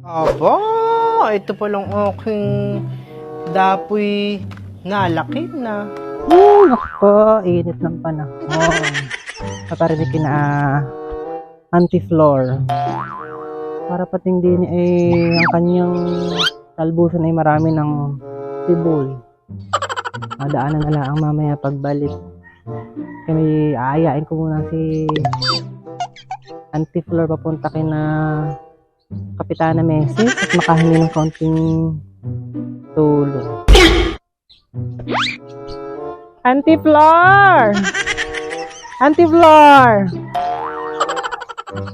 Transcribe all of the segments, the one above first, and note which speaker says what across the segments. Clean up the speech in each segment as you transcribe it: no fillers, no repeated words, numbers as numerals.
Speaker 1: Aba, ito palang aking dapoy nalaki na.
Speaker 2: Nako, init ng panahon. Paparinig na anti-floor. Para pating din ang kanyang talbusan ay marami ng sibol. Madaanan na lang ang mamaya pagbalik. Kami aayain ko muna si anti-floor papunta kina Kapitana Messi at makahingi ng kaunting tulong. Anti-floor! Anti-floor!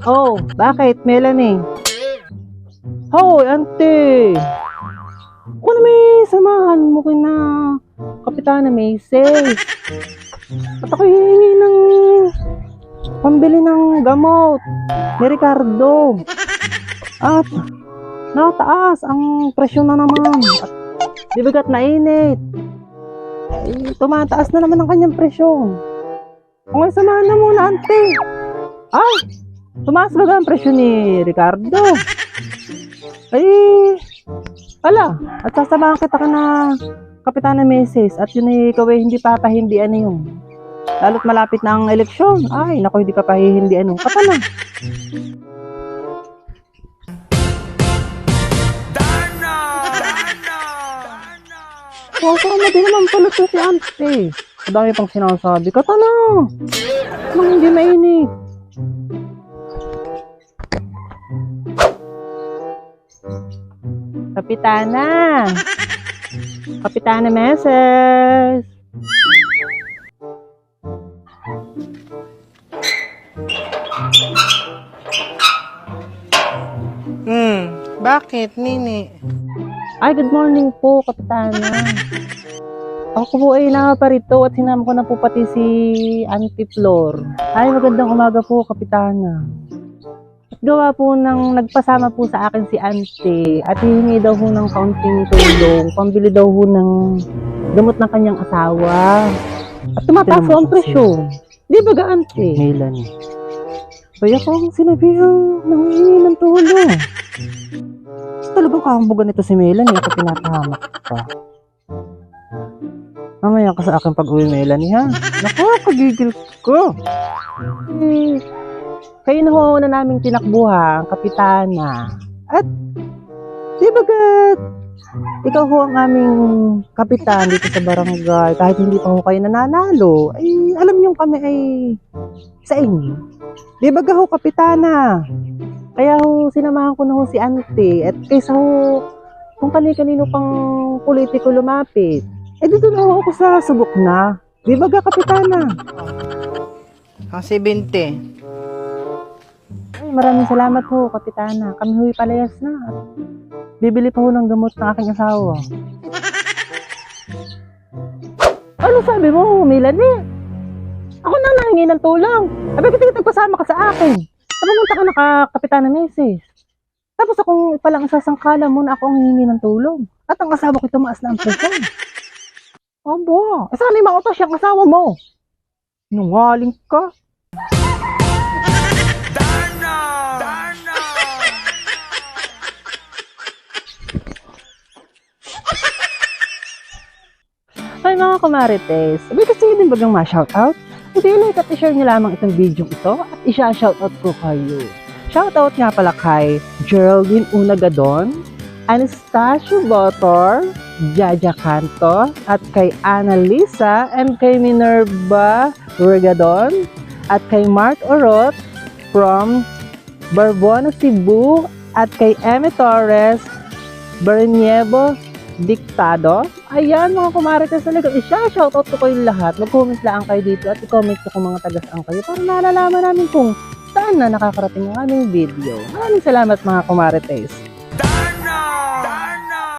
Speaker 2: Oh, bakit, Melanie? Hoy, auntie! Kung may samahan mo kina Kapitana Messi. At ako hihingi ng pambili ng gamot ni Ricardo. At nataas ang presyo na naman. At bibigat na init. Ay, tumataas na naman ang kanyang presyo. Kung ay samahan na muna, ante. Ay, tumaas ba ang presyo ni Ricardo? Ay, ala, at sasamahan kita ka na Kapitana Meses. At yun ay ikaw ay hindi papahindian na yun. Lalo't malapit na ang eleksyon. Ay, naku, hindi papahindian nung kapala. Kasama din naman pala to si ante. Madami pang sinasabi. Katala. Nang hindi mainit. Kapitana. Kapitana Meses.
Speaker 1: Bakit, Nini?
Speaker 2: Ay, good morning po, Kapitana. Ako po ay nakaparito at sinama ko na po pati si Auntie Flor. Ay, magandang umaga po, Kapitana. At gawa po ng nagpasama po sa akin si Auntie at hihingi daw po ng kaunting tulong, pambili daw po ng gamot ng kanyang asawa. At tumataas po ang presyo. Di ba ga, Auntie?
Speaker 3: Melanie.
Speaker 2: Kaya ko sinabihang nangihingi ng tulong. Talagang kahambugan nito si Melanie at pinapahamak pa. Mamaya ka sa akin pag-uwi, Melanie, ha? Naku, kagigil ko. Kayo na ho na naming tinakbuhan, Kapitana. At, di ba ikaw ho ang aming kapitan dito sa barangay. Kahit hindi pa ho kayo nananalo, ay alam niyong kami ay sa inyo. Di ba ho, Kapitana? Kaya ho, sinamahan ko na ho si Auntie at kaysa ho, kung kanino pang politiko lumapit, dito na ho ako sa subok na. Di ba ga, Kapitana?
Speaker 1: Ang 70.
Speaker 2: Ay, maraming salamat ho, Kapitana. Kami ho'y palayas na. Bibili pa ho ng gamot ng aking asawa. Ano sabi mo, Melanie? Ako na nahingi ng tulong. Abi, kita nagpasama ka sa akin. Pumunta ka na Kapitana Meses. Tapos akong palang isasangkala mo na ako ang hihingi ng tulong. At ang asawa ko tumaas na ang presyo. Aba, sana yung mautos yung asawa mo. Nungaling ka. Ay mga kumarites, sabi kasi yun din bagang ma-shoutout? Hindi like at i-share nyo lamang itong video ito at i-shoutout ko kayo. Shoutout nga pala kay Geraldine Unagadon, Anastasio Botor, Jaja Canto, at kay Annalisa, and kay Minerva Regadon, at kay Mark Orot from Barbona, Cebu, at kay Eme Torres, Bernievo Dictado. Ayan mga kumarites, talaga i-shoutout ko kayong lahat. Mag-comment lang kayo dito at i-comment ko kung mga tagas-ang kayo para nalalaman namin kung saan na nakakarating ang aming video. Maraming salamat mga kumarites.